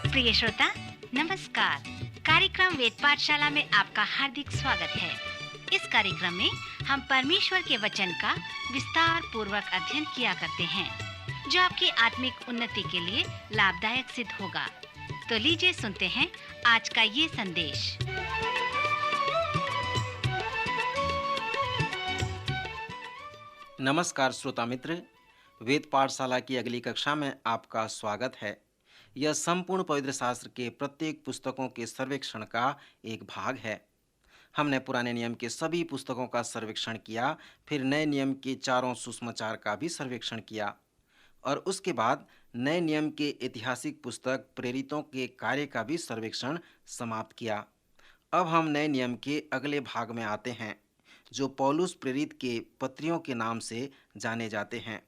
प्रिय श्रोता, नमस्कार। कार्यक्रम वेद पाठशाला में आपका हार्दिक स्वागत है। इस कार्यक्रम में हम परमेश्वर के वचन का विस्तार पूर्वक अध्ययन किया करते हैं, जो आपकी आत्मिक उन्नति के लिए लाभदायक सिद्ध होगा। तो लीजिए सुनते हैं आज का ये संदेश। नमस्कार श्रोता मित्र, वेद पाठशाला की अगली कक्षा में आपका स्वागत है। यह संपूर्ण पवित्र शास्त्र के प्रत्येक पुस्तकों के सर्वेक्षण का एक भाग है। हमने पुराने नियम के सभी पुस्तकों का सर्वेक्षण किया, फिर नए नियम के चारों सुसमाचार का भी सर्वेक्षण किया और उसके बाद नए नियम के ऐतिहासिक पुस्तक प्रेरितों के कार्य का भी सर्वेक्षण समाप्त किया। अब हम नए नियम के अगले भाग में आते हैं, जो पौलुस प्रेरित के पत्रियों के नाम से जाने जाते हैं।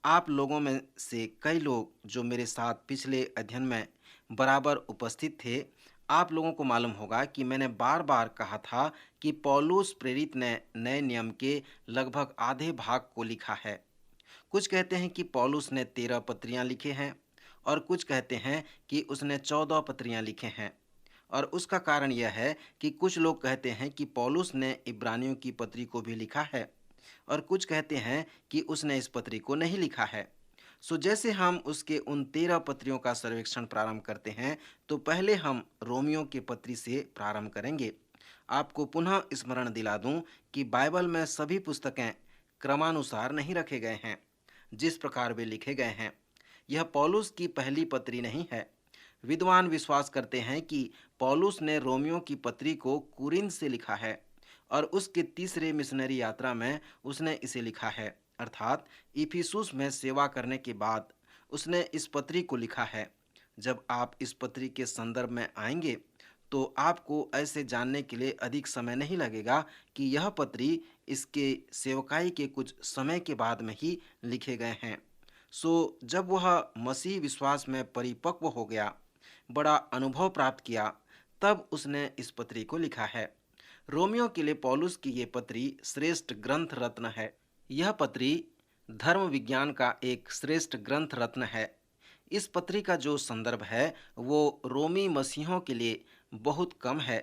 आप लोगों में से कई लोग जो मेरे साथ पिछले अध्ययन में बराबर उपस्थित थे, आप लोगों को मालूम होगा कि मैंने बार बार कहा था कि पौलुस प्रेरित ने नए नियम के लगभग आधे भाग को लिखा है। कुछ कहते हैं कि पौलुस ने 13 पत्रियां लिखे हैं और कुछ कहते हैं कि उसने 14 पत्रियां लिखे हैं। और उसका कारण यह है कि कुछ लोग कहते हैं कि पौलुस ने इब्रानियों की पत्री को भी लिखा है और कुछ कहते हैं कि उसने इस पत्री को नहीं लिखा है। सो जैसे हम उसके उन 13 पत्रियों का सर्वेक्षण प्रारंभ करते हैं, तो पहले हम रोमियो की पत्री से प्रारंभ करेंगे। आपको पुनः स्मरण दिला दूं कि बाइबल में सभी पुस्तकें क्रमानुसार नहीं रखे गए हैं जिस प्रकार वे लिखे गए हैं। यह पौलुस की पहली पत्री नहीं है। विद्वान विश्वास करते हैं कि पौलुस ने रोमियो की पत्री को कुरिन्थ से लिखा है और उसके तीसरे मिशनरी यात्रा में उसने इसे लिखा है, अर्थात इफिसुस में सेवा करने के बाद उसने इस पत्री को लिखा है। जब आप इस पत्री के संदर्भ में आएंगे तो आपको ऐसे जानने के लिए अधिक समय नहीं लगेगा कि यह पत्री इसके सेवकाई के कुछ समय के बाद में ही लिखे गए हैं। सो जब वह मसीह विश्वास में परिपक्व हो गया, बड़ा अनुभव प्राप्त किया, तब उसने इस पत्री को लिखा है। रोमियो के लिए पौलुस की ये पत्री श्रेष्ठ ग्रंथ रत्न है। यह पत्री धर्म विज्ञान का एक श्रेष्ठ ग्रंथ रत्न है। इस पत्री का जो संदर्भ है वो रोमी मसीहों के लिए बहुत कम है।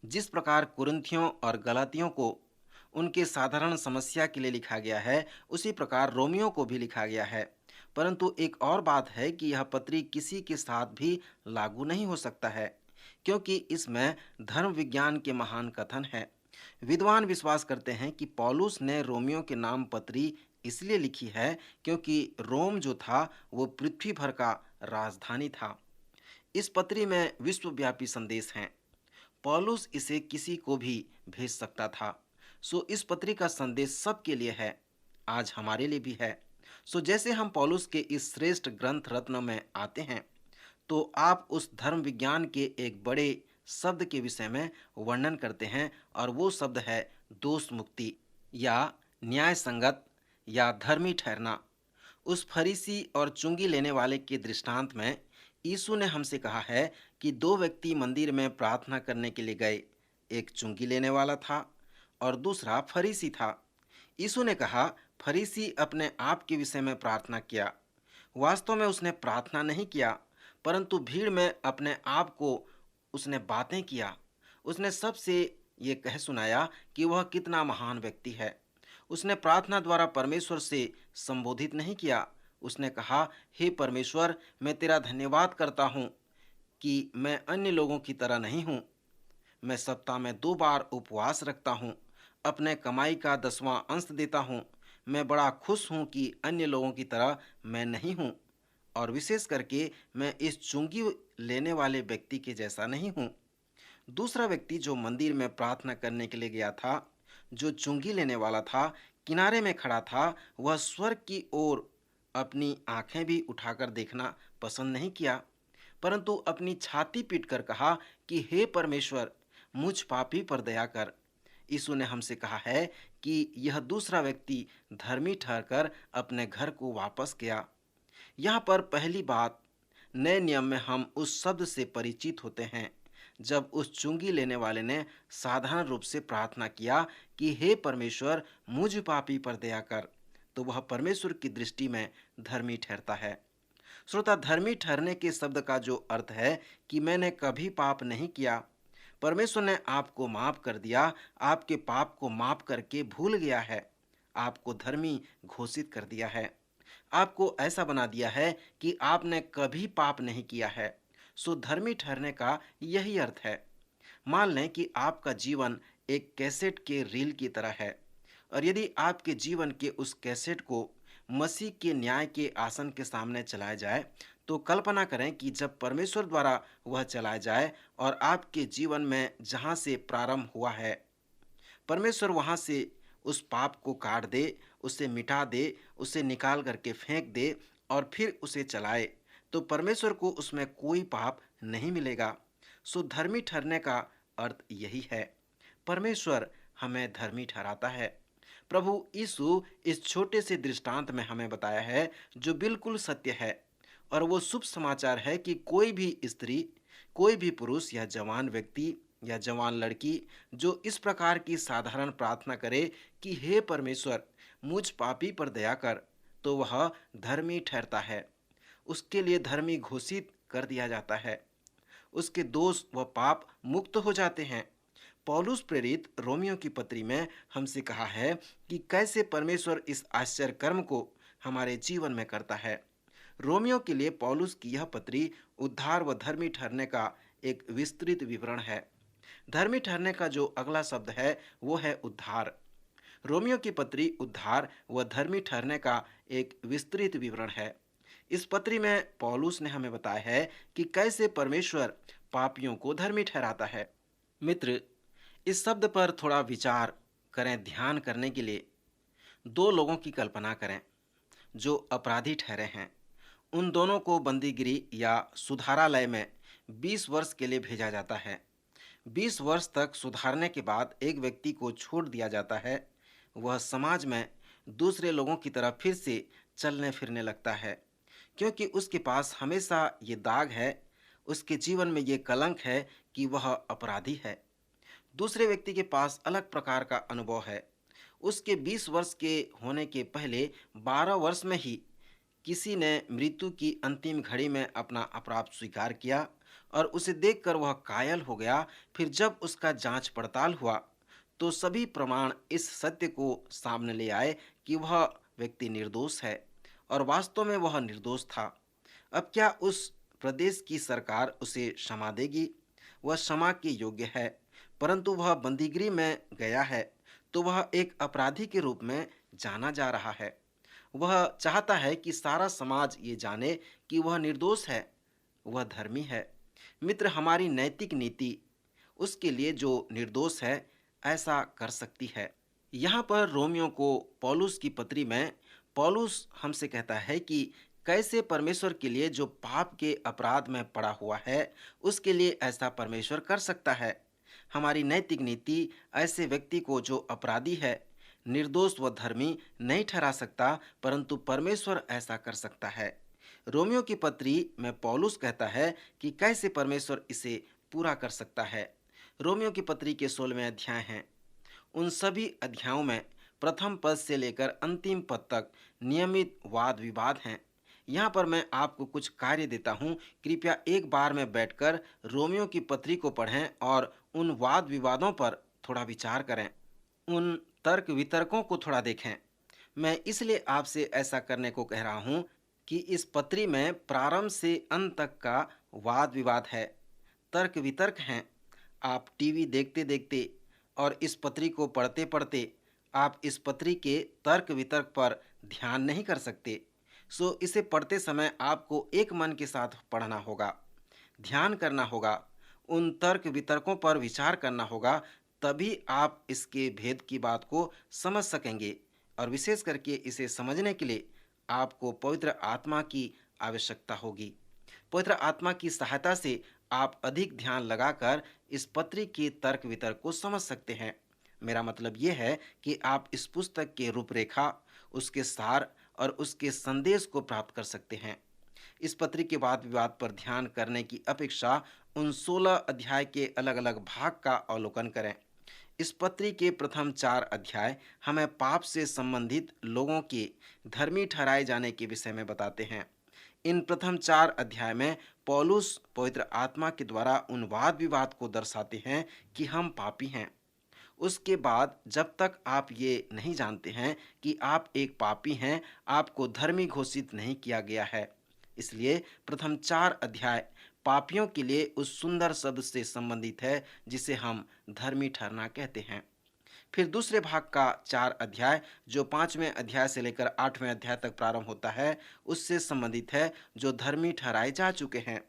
जिस प्रकार कुरिन्थियों और गलातियों को उनके साधारण समस्या के लिए लिखा गया है, उसी प्रकार रोमियो को भी लिखा गया है। परंतु एक और बात है कि यह पत्री किसी के साथ भी लागू नहीं हो सकता है, क्योंकि इसमें धर्म विज्ञान के महान कथन है। विद्वान विश्वास करते हैं कि पौलुस ने रोमियो के नाम पत्री इसलिए लिखी है क्योंकि रोम जो था वो पृथ्वी भर का राजधानी था। इस पत्री में विश्वव्यापी संदेश हैं। पौलुस इसे किसी को भी भेज सकता था। सो इस पत्री का संदेश सबके लिए है, आज हमारे लिए भी है। सो जैसे हम पौलुस के इस श्रेष्ठ ग्रंथ रत्न में आते हैं, तो आप उस धर्म विज्ञान के एक बड़े शब्द के विषय में वर्णन करते हैं और वो शब्द है दोष मुक्ति या न्याय संगत या धर्मी ठहरना। उस फरीसी और चुंगी लेने वाले के दृष्टांत में यीशु ने हमसे कहा है कि दो व्यक्ति मंदिर में प्रार्थना करने के लिए गए, एक चुंगी लेने वाला था और दूसरा फरीसी था। यीशु ने कहा, फरीसी अपने आप के विषय में प्रार्थना किया। वास्तव में उसने प्रार्थना नहीं किया, परंतु भीड़ में अपने आप को उसने बातें किया। उसने सबसे ये कह सुनाया कि वह कितना महान व्यक्ति है। उसने प्रार्थना द्वारा परमेश्वर से संबोधित नहीं किया। उसने कहा, हे परमेश्वर, मैं तेरा धन्यवाद करता हूँ कि मैं अन्य लोगों की तरह नहीं हूँ। मैं सप्ताह में 2 बार उपवास रखता हूँ, अपने कमाई का 10वां अंश देता हूँ। मैं बड़ा खुश हूँ कि अन्य लोगों की तरह मैं नहीं हूँ और विशेष करके मैं इस चुंगी लेने वाले व्यक्ति के जैसा नहीं हूँ। दूसरा व्यक्ति जो मंदिर में प्रार्थना करने के लिए गया था, जो चुंगी लेने वाला था, किनारे में खड़ा था, वह स्वर्ग की ओर अपनी आंखें भी उठाकर देखना पसंद नहीं किया, परंतु अपनी छाती पीटकर कहा कि हे परमेश्वर, मुझ पापी पर दया कर। यीशु ने हमसे कहा है कि यह दूसरा व्यक्ति धर्मी ठहरकर अपने घर को वापस गया। यहाँ पर पहली बात, नए नियम में हम उस शब्द से परिचित होते हैं जब उस चुंगी लेने वाले ने साधारण रूप से प्रार्थना किया कि हे परमेश्वर, मुझ पापी पर दया कर, तो वह परमेश्वर की दृष्टि में धर्मी ठहरता है। श्रोता, धर्मी ठहरने के शब्द का जो अर्थ है कि मैंने कभी पाप नहीं किया, परमेश्वर ने आपको माफ कर दिया, आपके पाप को माफ करके भूल गया है, आपको धर्मी घोषित कर दिया है, आपको ऐसा बना दिया है कि आपने कभी पाप नहीं किया है। सो धर्मी ठहरने का यही अर्थ है। मान लें कि आपका जीवन एक कैसेट के रील की तरह है, और यदि आपके जीवन के उस कैसेट को मसीह के न्याय के आसन के सामने चलाया जाए, तो कल्पना करें कि जब परमेश्वर द्वारा वह चलाया जाए और आपके जीवन में जहां से प्रारंभ हुआ है, परमेश्वर वहां से उस पाप को काट दे, उसे मिटा दे, उसे निकाल करके फेंक दे और फिर उसे चलाए, तो परमेश्वर को उसमें कोई पाप नहीं मिलेगा। सो धर्मी ठहरने का अर्थ यही है। परमेश्वर हमें धर्मी ठहराता है। प्रभु यीशु इस छोटे से दृष्टांत में हमें बताया है जो बिल्कुल सत्य है, और वो शुभ समाचार है कि कोई भी स्त्री, कोई भी पुरुष या जवान व्यक्ति या जवान लड़की जो इस प्रकार की साधारण प्रार्थना करे कि हे परमेश्वर, मुझ पापी पर दया कर, तो वह धर्मी ठहरता है। उसके लिए धर्मी घोषित कर दिया जाता है, उसके दोष व पाप मुक्त हो जाते हैं। पौलुस प्रेरित रोमियो की पत्री में हमसे कहा है कि कैसे परमेश्वर इस आश्चर्य कर्म को हमारे जीवन में करता है। रोमियो के लिए पौलुस की यह पत्री उद्धार व धर्मी ठहरने का एक विस्तृत विवरण है। धर्मी ठहरने का जो अगला शब्द है वो है उद्धार। रोमियो की पत्री उद्धार व धर्मी ठहरने का एक विस्तृत विवरण है। इस पत्री में पौलुस ने हमें बताया है कि कैसे परमेश्वर पापियों को धर्मी ठहराता है। मित्र, इस शब्द पर थोड़ा विचार करें। ध्यान करने के लिए दो लोगों की कल्पना करें जो अपराधी ठहरे हैं। उन दोनों को बंदीगिरी या सुधारालय में 20 वर्ष के लिए भेजा जाता है। 20 वर्ष तक सुधारने के बाद एक व्यक्ति को छोड़ दिया जाता है। वह समाज में दूसरे लोगों की तरह फिर से चलने फिरने लगता है, क्योंकि उसके पास हमेशा ये दाग है, उसके जीवन में ये कलंक है कि वह अपराधी है। दूसरे व्यक्ति के पास अलग प्रकार का अनुभव है। उसके 20 वर्ष के होने के पहले 12 वर्ष में ही किसी ने मृत्यु की अंतिम घड़ी में अपना अपराध स्वीकार किया और उसे देखकर वह कायल हो गया। फिर जब उसका जांच पड़ताल हुआ तो सभी प्रमाण इस सत्य को सामने ले आए कि वह व्यक्ति निर्दोष है, और वास्तव में वह निर्दोष था। अब क्या उस प्रदेश की सरकार उसे क्षमा देगी? वह क्षमा के योग्य है, परंतु वह बंदीगिरी में गया है, तो वह एक अपराधी के रूप में जाना जा रहा है। वह चाहता है कि सारा समाज ये जाने कि वह निर्दोष है, वह धर्मी है। मित्र, हमारी नैतिक नीति उसके लिए जो निर्दोष है ऐसा कर सकती है। यहाँ पर रोमियो को पौलुस की पत्री में पौलुस हमसे कहता है कि कैसे परमेश्वर के लिए जो पाप के अपराध में पड़ा हुआ है उसके लिए ऐसा परमेश्वर कर सकता है। हमारी नैतिक नीति ऐसे व्यक्ति को जो अपराधी है, निर्दोष व धर्मी नहीं ठहरा सकता, परंतु परमेश्वर ऐसा कर सकता है। रोमियो की पत्री में पौलुस कहता है कि कैसे परमेश्वर इसे पूरा कर सकता है। रोमियो की पत्री के 16वें अध्याय हैं। उन सभी अध्यायों में प्रथम पद से लेकर अंतिम पद तक नियमित वाद विवाद हैं। यहाँ पर मैं आपको कुछ कार्य देता हूँ। कृपया एक बार में बैठकर रोमियो की पत्री को पढ़ें और उन वाद विवादों पर थोड़ा विचार करें, उन तर्क वितर्कों को थोड़ा देखें। मैं इसलिए आपसे ऐसा करने को कह रहा हूँ कि इस पत्री में प्रारंभ से अंत तक का वाद विवाद है, तर्क वितर्क हैं। आप टीवी देखते देखते और इस पत्री को पढ़ते पढ़ते आप इस पत्री के तर्क वितर्क पर ध्यान नहीं कर सकते। सो इसे पढ़ते समय आपको एक मन के साथ पढ़ना होगा, ध्यान करना होगा, उन तर्क वितर्कों पर विचार करना होगा, तभी आप इसके भेद की बात को समझ सकेंगे। और विशेष करके इसे समझने के लिए आपको पवित्र आत्मा की आवश्यकता होगी। पवित्र आत्मा की सहायता से आप अधिक ध्यान लगाकर इस पत्री के तर्क वितर्क को समझ सकते हैं। मेरा मतलब ये है कि आप इस पुस्तक के रूपरेखा, उसके सार और उसके संदेश को प्राप्त कर सकते हैं। इस पत्री के वाद विवाद पर ध्यान करने की अपेक्षा उन 16 अध्याय के अलग अलग भाग का अवलोकन करें। इस पत्री के प्रथम 4 अध्याय हमें पाप से संबंधित लोगों के धर्मी ठहराए जाने के विषय में बताते हैं। इन प्रथम 4 अध्याय में पौलुस पवित्र आत्मा के द्वारा उन वाद विवाद को दर्शाते हैं कि हम पापी हैं। उसके बाद जब तक आप ये नहीं जानते हैं कि आप एक पापी हैं, आपको धर्मी घोषित नहीं किया गया है। इसलिए प्रथम 4 अध्याय पापियों के लिए उस सुंदर शब्द से संबंधित है जिसे हम धर्मी ठहरना कहते हैं। फिर दूसरे भाग का 4 अध्याय जो 5वें अध्याय से लेकर 8वें अध्याय तक प्रारंभ होता है, उससे संबंधित है जो धर्मी ठहराए जा चुके हैं।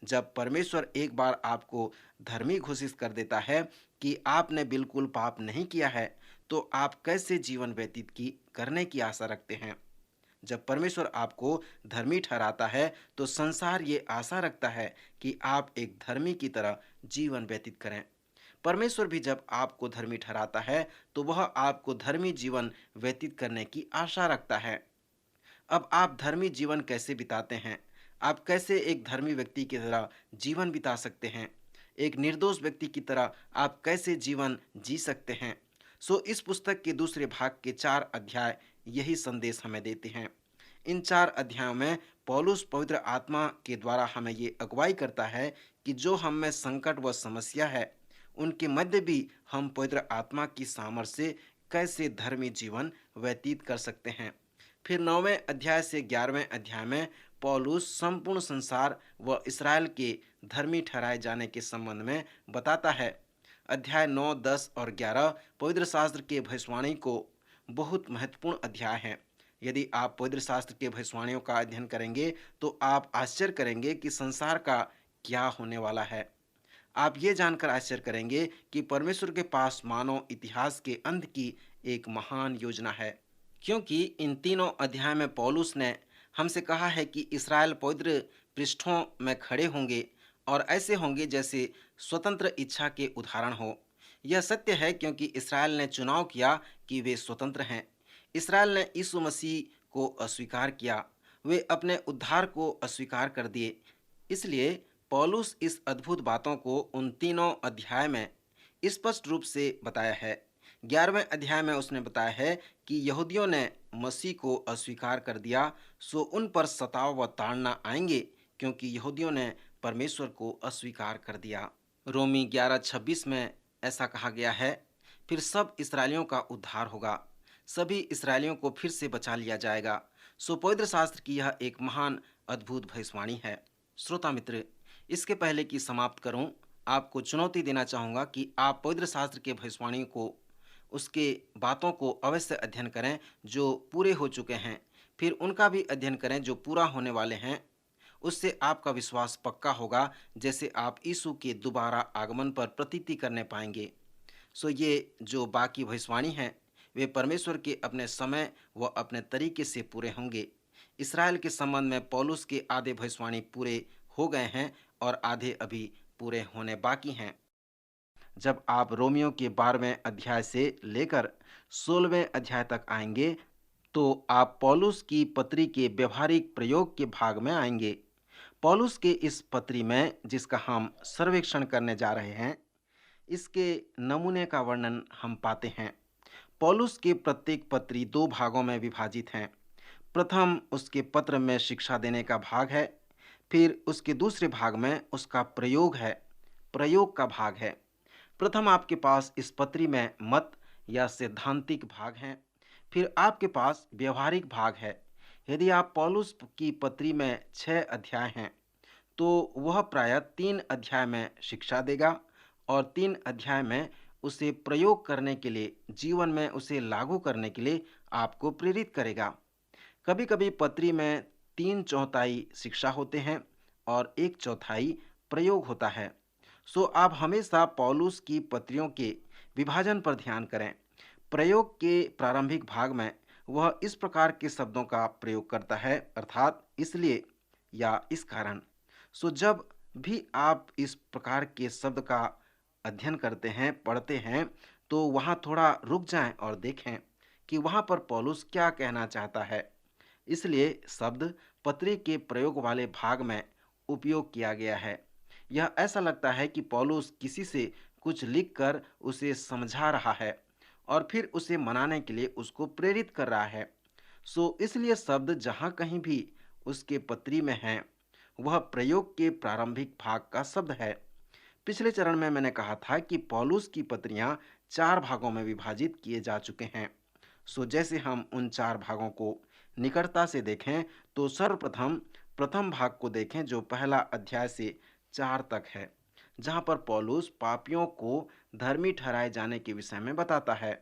जब परमेश्वर एक बार आपको धर्मी घोषित कर देता है कि आपने बिल्कुल पाप नहीं किया है, तो आप कैसे जीवन व्यतीत की करने की आशा रखते हैं। जब परमेश्वर आपको धर्मी ठहराता है तो संसार ये आशा रखता है कि आप एक धर्मी की तरह जीवन व्यतीत करें। परमेश्वर भी जब आपको धर्मी ठहराता है तो वह आपको धर्मी जीवन व्यतीत करने की आशा रखता है। अब आप धर्मी जीवन कैसे बिताते हैं? आप कैसे एक धर्मी व्यक्ति की तरह जीवन बिता सकते हैं? एक निर्दोष व्यक्ति की तरह आप कैसे जीवन जी सकते हैं? इस पुस्तक के दूसरे भाग के 4 अध्याय यही संदेश हमें देते हैं। इन 4 अध्यायों में पौलुस पवित्र आत्मा के द्वारा हमें ये अगुवाई करता है कि जो हम में संकट व समस्या है, उनके मध्य भी हम पवित्र आत्मा की सामर्थ्य से कैसे धर्मी जीवन व्यतीत कर सकते हैं। फिर 9वें अध्याय से 11वें अध्याय में पौलुस संपूर्ण संसार व इसराइल के धर्मी ठहराए जाने के संबंध में बताता है। अध्याय 9, 10 और 11 पवित्र शास्त्र के भविष्यवाणी को बहुत महत्वपूर्ण अध्याय हैं। यदि आप पवित्र शास्त्र के भविष्यवाणियों का अध्ययन करेंगे तो आप आश्चर्य करेंगे कि संसार का क्या होने वाला है। आप ये जानकर आश्चर्य करेंगे कि परमेश्वर के पास मानव इतिहास के अंत की एक महान योजना है, क्योंकि इन तीनों अध्याय में पौलुस ने हमसे कहा है कि इसराइल पवित्र पृष्ठों में खड़े होंगे और ऐसे होंगे जैसे स्वतंत्र इच्छा के उदाहरण हो। यह सत्य है क्योंकि इसराइल ने चुनाव किया कि वे स्वतंत्र हैं। इसराइल ने यीशु मसीह को अस्वीकार किया, वे अपने उद्धार को अस्वीकार कर दिए। इसलिए पौलुस इस अद्भुत बातों को उन तीनों अध्याय में स्पष्ट रूप से बताया है। 11वें अध्याय में उसने बताया है कि यहूदियों ने मसीह को अस्वीकार कर दिया, सो उन पर सताव व ताड़ना आएंगे क्योंकि यहूदियों ने परमेश्वर को अस्वीकार कर दिया। रोमी 11:26 में ऐसा कहा गया है, फिर सब इसराइलियों का उद्धार होगा, सभी इसराइलियों को फिर से बचा लिया जाएगा। पवित्र शास्त्र की यह एक महान अद्भुत भविष्यवाणी है। श्रोता मित्र, इसके पहले कि समाप्त करूं, आपको चुनौती देना चाहूँगा कि आप पवित्र शास्त्र के भविष्यवाणी को, उसके बातों को अवश्य अध्ययन करें जो पूरे हो चुके हैं, फिर उनका भी अध्ययन करें जो पूरा होने वाले हैं। उससे आपका विश्वास पक्का होगा, जैसे आप यीशु के दोबारा आगमन पर प्रतीति करने पाएंगे। ये जो बाकी भविष्यवाणी हैं, वे परमेश्वर के अपने समय व अपने तरीके से पूरे होंगे। इसराइल के संबंध में पौलुस के आधे भविष्यवाणी पूरे हो गए हैं और आधे अभी पूरे होने बाकी हैं। जब आप रोमियो के 12वें अध्याय से लेकर 16वें अध्याय तक आएंगे तो आप पौलुस की पत्री के व्यवहारिक प्रयोग के भाग में आएंगे। पौलुस के इस पत्री में जिसका हम सर्वेक्षण करने जा रहे हैं, इसके नमूने का वर्णन हम पाते हैं। पौलुस के प्रत्येक पत्री 2 भागों में विभाजित हैं। प्रथम उसके पत्र में शिक्षा देने का भाग है, फिर उसके दूसरे भाग में उसका प्रयोग का भाग है। प्रथम आपके पास इस पत्री में मत या सैद्धांतिक भाग हैं, फिर आपके पास व्यवहारिक भाग है। यदि आप पौलुस की पत्री में 6 अध्याय हैं तो वह प्रायः 3 अध्याय में शिक्षा देगा और 3 अध्याय में उसे प्रयोग करने के लिए, जीवन में उसे लागू करने के लिए आपको प्रेरित करेगा। कभी-कभी पत्री में 3/4 शिक्षा होते हैं और 1/4 प्रयोग होता है। आप हमेशा पौलुस की पत्रियों के विभाजन पर ध्यान करें। प्रयोग के प्रारंभिक भाग में वह इस प्रकार के शब्दों का प्रयोग करता है, अर्थात इसलिए या इस कारण। जब भी आप इस प्रकार के शब्द का अध्ययन करते हैं, पढ़ते हैं, तो वहाँ थोड़ा रुक जाएं और देखें कि वहाँ पर पौलुस क्या कहना चाहता है। इसलिए शब्द पत्री के प्रयोग वाले भाग में उपयोग किया गया है। यह ऐसा लगता है कि पौलुस किसी से कुछ लिखकर उसे समझा रहा है और फिर उसे मनाने के लिए उसको प्रेरित कर रहा है। इसलिए शब्द जहाँ कहीं भी उसके पत्री में हैं, वह प्रयोग के प्रारंभिक भाग का शब्द है। पिछले चरण में मैंने कहा था कि पौलुस की पत्रियां 4 भागों में विभाजित किए जा चुके हैं। सो जैसे हम उन 4 भागों को निकटता से देखें, तो सर्वप्रथम प्रथम भाग को देखें जो पहला अध्याय से 4 तक है, जहां पर पौलुस पापियों को धर्मी ठहराए जाने के विषय में बताता है।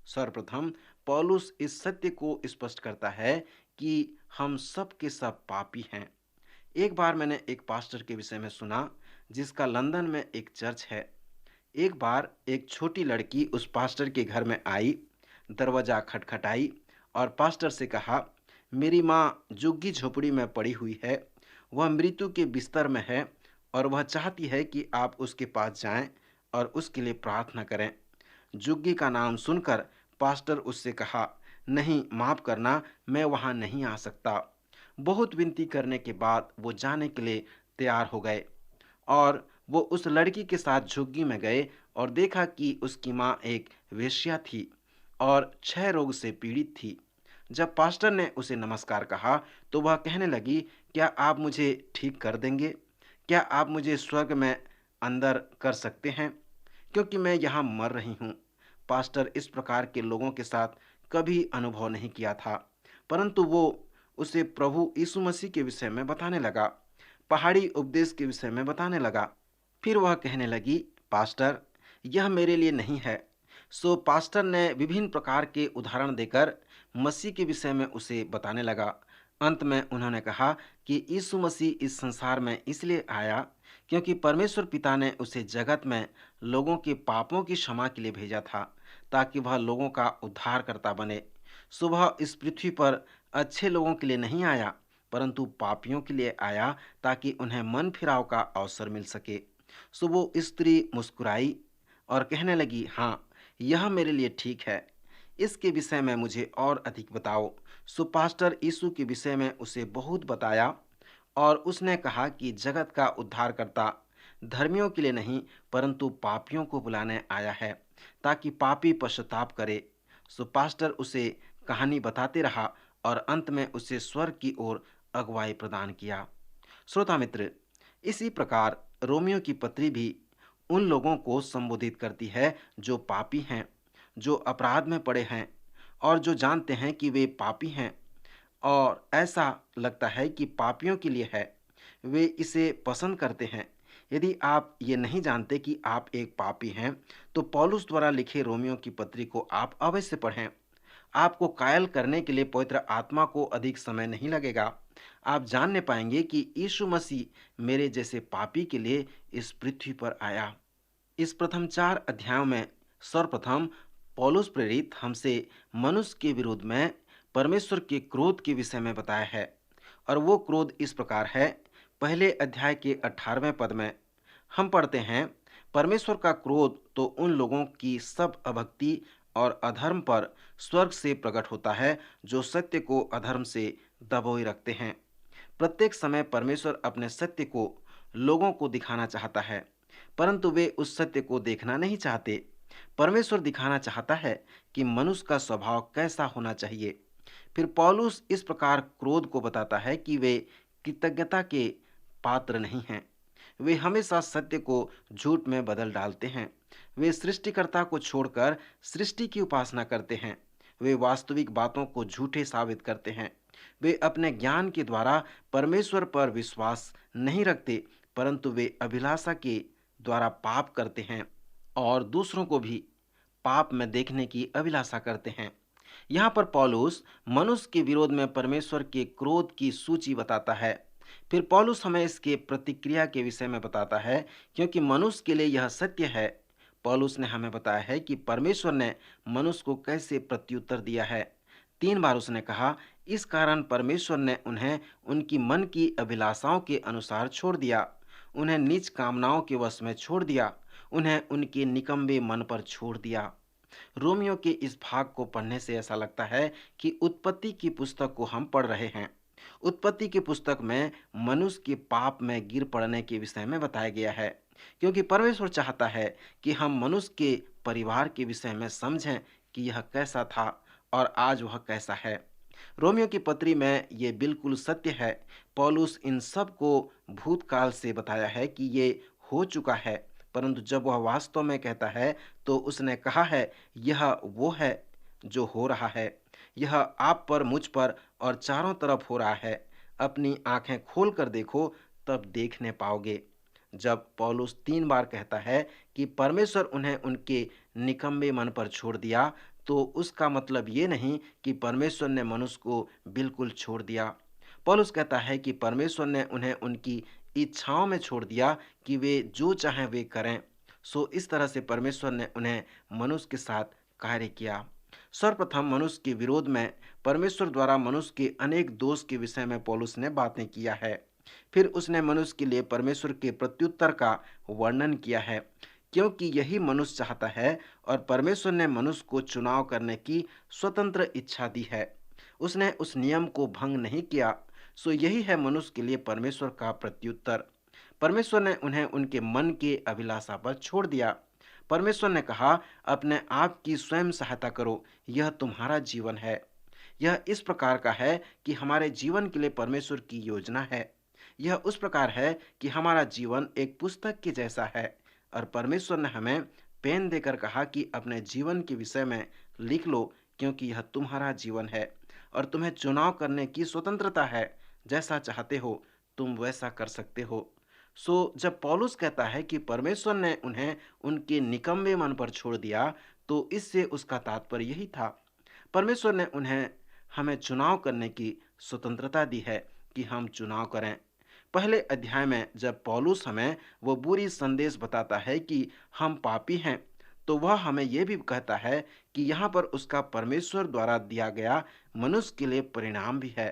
सर्वप्रथम पौलुस इस सत्य को स्पष्ट करता है कि हम सब के सब पापी हैं। एक बार मैंने एक पास्टर के विषय में सुना जिसका लंदन में एक चर्च है। एक बार एक छोटी लड़की उस पास्टर के घर में आई, दरवाजा खटखटाई और पास्टर से कहा, मेरी माँ झुग्गी झोपड़ी में पड़ी हुई है, वह मृत्यु के बिस्तर में है और वह चाहती है कि आप उसके पास जाएं और उसके लिए प्रार्थना करें। झुग्गी का नाम सुनकर पास्टर उससे कहा, नहीं, माफ करना, मैं वहाँ नहीं आ सकता। बहुत विनती करने के बाद वो जाने के लिए तैयार हो गए और वो उस लड़की के साथ झुग्गी में गए और देखा कि उसकी माँ एक वेश्या थी और क्षय रोग से पीड़ित थी। जब पास्टर ने उसे नमस्कार कहा तो वह कहने लगी, क्या आप मुझे ठीक कर देंगे? क्या आप मुझे स्वर्ग में अंदर कर सकते हैं, क्योंकि मैं यहाँ मर रही हूँ। पास्टर इस प्रकार के लोगों के साथ कभी अनुभव नहीं किया था, परंतु वो उसे प्रभु यीशु मसीह के विषय में बताने लगा, पहाड़ी उपदेश के विषय में बताने लगा। फिर वह कहने लगी, पास्टर, यह मेरे लिए नहीं है। सो पास्टर ने विभिन्न प्रकार के उदाहरण देकर मसीह के विषय में उसे बताने लगा। अंत में उन्होंने कहा कि यीशु मसीह इस संसार में इसलिए आया क्योंकि परमेश्वर पिता ने उसे जगत में लोगों के पापों की क्षमा के लिए भेजा था, ताकि वह लोगों का उद्धारकर्ता बने। सो वह इस पृथ्वी पर अच्छे लोगों के लिए नहीं आया, परंतु पापियों के लिए आया, ताकि उन्हें मन फिराव का अवसर मिल सके। सो वो स्त्री मुस्कुराई और कहने लगी, हाँ, यह मेरे लिए ठीक है, इसके विषय में मुझे और अधिक बताओ। सो पास्टर यीशु के विषय में उसे बहुत बताया और उसने कहा कि जगत का उद्धारकर्ता धर्मियों के लिए नहीं, परंतु पापियों को बुलाने आया है, ताकि पापी पश्चाताप करे। सो पास्टर उसे कहानी बताते रहा और अंत में उसे स्वर्ग की ओर अगुवाई प्रदान किया। श्रोता मित्र, इसी प्रकार रोमियो की पत्री भी उन लोगों को संबोधित करती है जो पापी हैं, जो अपराध में पड़े हैं और जो जानते हैं कि वे पापी हैं और ऐसा लगता है कि पापियों के लिए है, वे इसे पसंद करते हैं। यदि आप ये नहीं जानते कि आप एक पापी हैं, तो पौलुस द्वारा लिखे रोमियो की पत्री को आप अवश्य पढ़ें। आपको कायल करने के लिए पवित्र आत्मा को अधिक समय नहीं लगेगा। आप जानने पाएंगे कि यीशु मसीह मेरे जैसे पापी के लिए इस पृथ्वी पर आया। इस प्रथम 4 अध्यायों में सर्वप्रथम पौलुस प्रेरित हमसे मनुष्य के विरुद्ध में परमेश्वर के क्रोध के विषय में बताया है, और वो क्रोध इस प्रकार है। पहले अध्याय के 18वें पद में हम पढ़ते हैं, परमेश्वर का क्रोध तो उन लोगों की सब अभक्ति और अधर्म पर स्वर्ग से प्रकट होता है जो सत्य को अधर्म से दबोए रखते हैं। प्रत्येक समय परमेश्वर अपने सत्य को लोगों को दिखाना चाहता है, परंतु वे उस सत्य को देखना नहीं चाहते। परमेश्वर दिखाना चाहता है कि मनुष्य का स्वभाव कैसा होना चाहिए। फिर पौलुस इस प्रकार क्रोध को बताता है कि वे कृतज्ञता के पात्र नहीं हैं। वे हमेशा सत्य को झूठ में बदल डालते हैं। वे सृष्टिकर्ता को छोड़कर सृष्टि की उपासना करते हैं। वे वास्तविक बातों को झूठे साबित करते हैं। वे अपने ज्ञान के द्वारा परमेश्वर पर विश्वास नहीं रखते, परंतु वे अभिलाषा के द्वारा पाप करते हैं और दूसरों को भी पाप में देखने की अभिलाषा करते हैं। यहाँ पर पौलुस मनुष्य के विरोध में परमेश्वर के क्रोध की सूची बताता है। फिर पौलुस हमें इसके प्रतिक्रिया के विषय में बताता है, क्योंकि मनुष्य के लिए यह सत्य है। पौलुस ने हमें बताया है कि परमेश्वर ने मनुष्य को कैसे प्रत्युत्तर दिया है। 3 बार उसने कहा, इस कारण परमेश्वर ने उन्हें उनकी मन की अभिलाषाओं के अनुसार छोड़ दिया, उन्हें नीच कामनाओं के वश में छोड़ दिया, उन्हें उनके निकम्बे मन पर छोड़ दिया। रोमियो के इस भाग को पढ़ने से ऐसा लगता है कि उत्पत्ति की पुस्तक को हम पढ़ रहे हैं। उत्पत्ति की पुस्तक में मनुष्य के पाप में गिर पड़ने के विषय में बताया गया है, क्योंकि परमेश्वर चाहता है कि हम मनुष्य के परिवार के विषय में समझें कि यह कैसा था और आज वह कैसा है। रोमियो की पत्री में ये बिल्कुल सत्य है। पौलुस इन सब को भूतकाल से बताया है कि ये हो चुका है, परंतु जब वह वास्तव में कहता है तो उसने कहा है यह वो है जो हो रहा है। यह आप पर, मुझ पर और चारों तरफ हो रहा है। अपनी आंखें खोल कर देखो, तब देखने पाओगे। जब पौलुस 3 बार कहता है कि परमेश्वर उन्हें उनके निकम्मे मन पर छोड़ दिया, तो उसका मतलब ये नहीं कि परमेश्वर ने मनुष्य को बिल्कुल छोड़ दिया। पौलुस कहता है कि परमेश्वर ने उन्हें उनकी इच्छाओं में छोड़ दिया कि वे जो चाहें वे करें। सो इस तरह से परमेश्वर ने उन्हें मनुष्य के साथ कार्य किया। सर्वप्रथम मनुष्य के विरोध में परमेश्वर द्वारा मनुष्य के अनेक दोष के विषय में पौलुस ने बातें किया है। फिर उसने मनुष्य के लिए परमेश्वर के प्रत्युत्तर का वर्णन किया है, क्योंकि यही मनुष्य चाहता है और परमेश्वर ने मनुष्य को चुनाव करने की स्वतंत्र इच्छा दी है। उसने उस नियम को भंग नहीं किया। सो यही है मनुष्य के लिए परमेश्वर का प्रत्युत्तर। परमेश्वर ने उन्हें उनके मन के अभिलाषा पर छोड़ दिया। परमेश्वर ने कहा, अपने आप की स्वयं सहायता करो, यह तुम्हारा जीवन है। यह इस प्रकार का है कि हमारे जीवन के लिए परमेश्वर की योजना है। यह उस प्रकार है कि हमारा जीवन एक पुस्तक के जैसा है और परमेश्वर ने हमें पेन देकर कहा कि अपने जीवन के विषय में लिख लो, क्योंकि यह तुम्हारा जीवन है और तुम्हें चुनाव करने की स्वतंत्रता है। जैसा चाहते हो तुम वैसा कर सकते हो। सो जब पौलुस कहता है कि परमेश्वर ने उन्हें उनके निकम्मे मन पर छोड़ दिया, तो इससे उसका तात्पर्य यही था। परमेश्वर ने उन्हें हमें चुनाव करने की स्वतंत्रता दी है कि हम चुनाव करें। पहले अध्याय में जब पौलुस हमें वो बुरी संदेश बताता है कि हम पापी हैं, तो वह हमें यह भी कहता है कि यहाँ पर उसका परमेश्वर द्वारा दिया गया मनुष्य के लिए परिणाम भी है,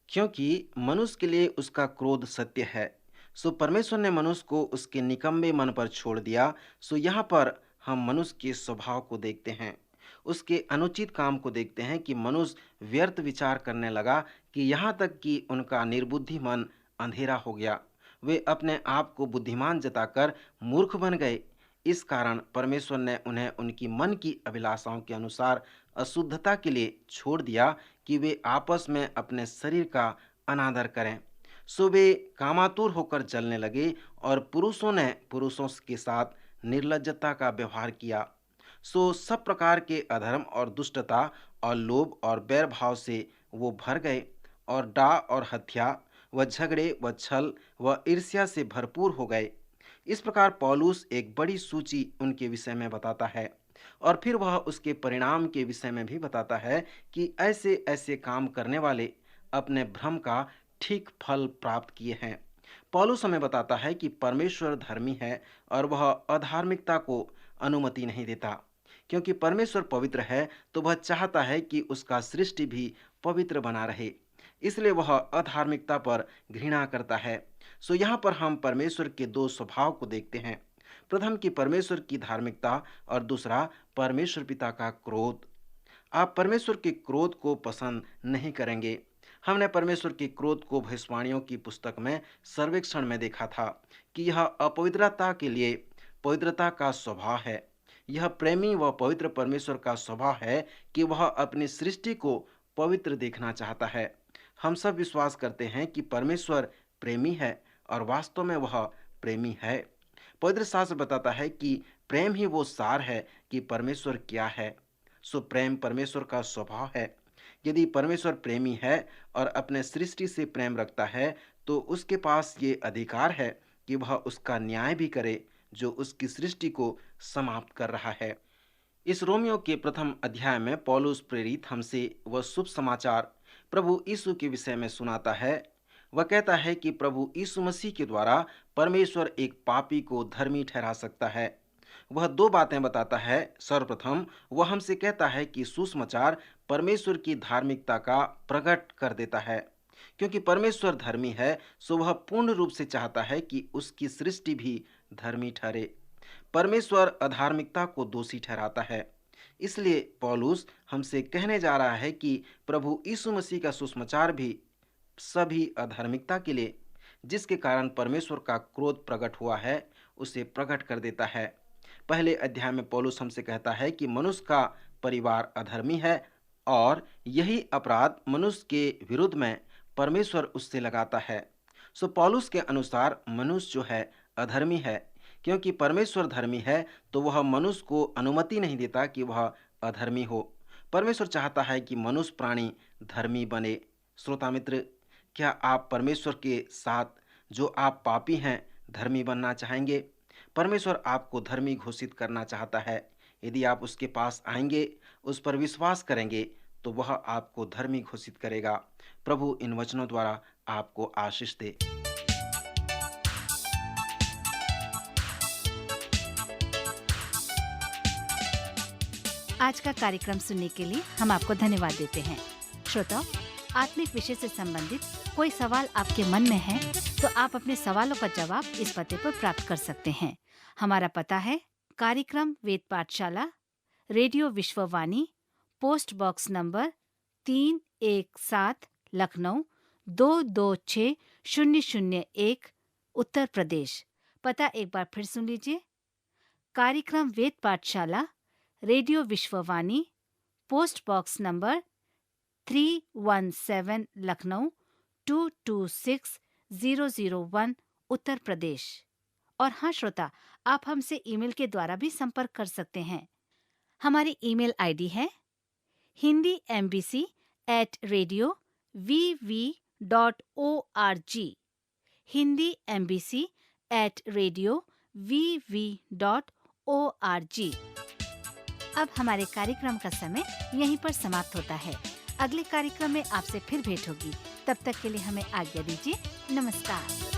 क्योंकि मनुष्य के लिए उसका क्रोध सत्य है। सो परमेश्वर ने मनुष्य को उसके निकम्मे मन पर छोड़ दिया। सो यहाँ पर हम मनुष्य के स्वभाव को देखते हैं, उसके अनुचित काम को देखते हैं कि मनुष्य व्यर्थ विचार करने लगा कि यहाँ तक कि उनका निर्बुद्धि मन अंधेरा हो गया। वे अपने आप को बुद्धिमान जताकर मूर्ख बन गए। इस कारण परमेश्वर ने उन्हें उनकी मन की अभिलाषाओं के अनुसार अशुद्धता के लिए छोड़ दिया कि वे आपस में अपने शरीर का अनादर करें। सो वे कामातुर होकर जलने लगे और पुरुषों ने पुरुषों के साथ निर्लज्जता का व्यवहार किया। सो सब प्रकार के अधर्म और दुष्टता और लोभ और बैर भाव से वो भर गए और डाह और हत्या व झगड़े व छल व ईर्ष्या से भरपूर हो गए। इस प्रकार पौलुस एक बड़ी सूची उनके विषय में बताता है और फिर वह उसके परिणाम के विषय में भी बताता है कि ऐसे ऐसे काम करने वाले अपने भ्रम का ठीक फल प्राप्त किए हैं। पौलुस हमें बताता है कि परमेश्वर धर्मी है और वह अधार्मिकता को अनुमति नहीं देता। क्योंकि परमेश्वर पवित्र है, तो वह चाहता है कि उसका सृष्टि भी पवित्र बना रहे। इसलिए वह अधार्मिकता पर घृणा करता है। सो यहाँ पर हम परमेश्वर के दो स्वभाव को देखते हैं। प्रथम की परमेश्वर की धार्मिकता और दूसरा परमेश्वर पिता का क्रोध। आप परमेश्वर के क्रोध को पसंद नहीं करेंगे। हमने परमेश्वर के क्रोध को भविष्यवाणियों की पुस्तक में सर्वेक्षण में देखा था कि यह अपवित्रता के लिए पवित्रता का स्वभाव है। यह प्रेमी व पवित्र परमेश्वर का स्वभाव है कि वह अपनी सृष्टि को पवित्र देखना चाहता है। हम सब विश्वास करते हैं कि परमेश्वर प्रेमी है और वास्तव में वह प्रेमी है। पवित्र शास्त्र बताता है कि प्रेम ही वो सार है कि परमेश्वर क्या है। सो प्रेम परमेश्वर का स्वभाव है। यदि परमेश्वर प्रेमी है और अपने सृष्टि से प्रेम रखता है, तो उसके पास ये अधिकार है कि वह उसका न्याय भी करे जो उसकी सृष्टि को समाप्त कर रहा है। इस रोमियो के प्रथम अध्याय में पौलुस प्रेरित हमसे वह शुभ समाचार प्रभु यीशु के विषय में सुनाता है। वह कहता है कि प्रभु यीशु मसीह के द्वारा परमेश्वर एक पापी को धर्मी ठहरा सकता है। वह दो बातें बताता है। सर्वप्रथम वह हमसे कहता है कि सुसमाचार परमेश्वर की धार्मिकता का प्रकट कर देता है। क्योंकि परमेश्वर धर्मी है, सो वह पूर्ण रूप से चाहता है कि उसकी सृष्टि भी धर्मी ठहरे। परमेश्वर अधार्मिकता को दोषी ठहराता है। इसलिए पौलुस हमसे कहने जा रहा है कि प्रभु यीशु मसीह का सुसमाचार भी सभी अधार्मिकता के लिए, जिसके कारण परमेश्वर का क्रोध प्रकट हुआ है, उसे प्रकट कर देता है। पहले अध्याय में पौलुस हमसे कहता है कि मनुष्य का परिवार अधर्मी है और यही अपराध मनुष्य के विरुद्ध में परमेश्वर उससे लगाता है। सो पौलुस के अनुसार मनुष्य जो है अधर्मी है। क्योंकि परमेश्वर धर्मी है तो वह मनुष्य को अनुमति नहीं देता कि वह अधर्मी हो। परमेश्वर चाहता है कि मनुष्य प्राणी धर्मी बने। श्रोता मित्र, क्या आप परमेश्वर के साथ जो आप पापी हैं धर्मी बनना चाहेंगे? परमेश्वर आपको धर्मी घोषित करना चाहता है। यदि आप उसके पास आएंगे, उस पर विश्वास करेंगे, तो वह आपको धर्मी घोषित करेगा। प्रभु इन वचनों द्वारा आपको आशीष दे। आज का कार्यक्रम सुनने के लिए हम आपको धन्यवाद देते हैं। श्रोताओ, आत्मिक विषय से संबंधित कोई सवाल आपके मन में है तो आप अपने सवालों का जवाब इस पते पर प्राप्त कर सकते हैं। हमारा पता है कार्यक्रम Ved Pathshala, radio Vishwavani, post box number 317, Lucknow 226001, Uttar Pradesh. पता एक बार फिर सुन लीजिए। कार्यक्रम Ved Pathshala, radio Vishwavani, post box number 317, Lucknow 226001, Uttar Pradesh. और हाँ श्रोता, आप हमसे ईमेल के द्वारा भी संपर्क कर सकते हैं। हमारी ईमेल आईडी है hindiembassy@radio.vv.org, hindiembassy@radio.vv.org। अब हमारे कार्यक्रम का समय यहीं पर समाप्त होता है। अगले कार्यक्रम में आपसे फिर भेंट होगी। तब तक के लिए हमें आज्ञा दीजिए। नमस्कार।